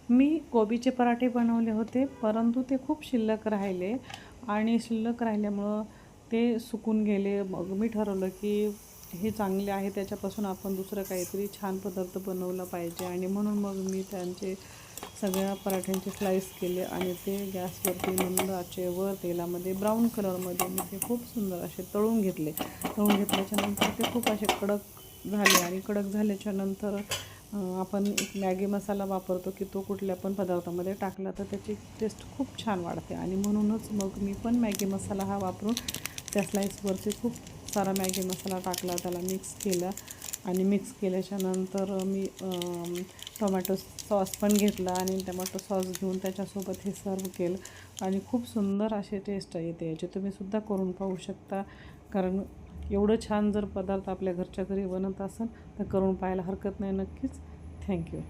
मी कोबीचे पराठे बनवले होते, परंतु ते खूप शिल्लक राहिले आणि शिल्लक राहिल्यामुळं ते सुकून गेले. मग मी ठरवलं की हे चांगले आहे, त्याच्यापासून आपण दुसरं काहीतरी छान पदार्थ बनवला पाहिजे आणि म्हणून मग मी त्यांचे सगळ्या पराठ्यांचे स्लाईस केले आणि ते गॅसवरती मंद आचेवर तेलामध्ये ब्राऊन कलरमध्ये मी ते खूप सुंदर असे तळून घेतले. तळून घेतल्याच्यानंतर ते खूप असे कडक झाले आणि कडक झाल्याच्यानंतर आपण एक मॅगी मसाला वापरतो की तो कुठल्या पण पदार्थामध्ये टाकला तर त्याची टेस्ट खूप छान वाढते आणि म्हणूनच मग मी पण मॅगी मसाला हा वापरून त्या स्लाईसवरती खूप सारा मॅगी मसाला टाकला, त्याला मिक्स केला आणि मिक्स केल्याच्यानंतर मी टोमॅटो सॉस पण घेतला आणि टोमॅटो सॉस घेऊन त्याच्यासोबत हे सर्व केलं आणि खूप सुंदर असे टेस्ट येते याचे. तुम्हीसुद्धा करून पाहू शकता, कारण एवढं छान जर पदार्थ आपल्या घरच्या घरी बनत असेल तर करून पाहायला हरकत नाही. नक्कीच. थँक्यू.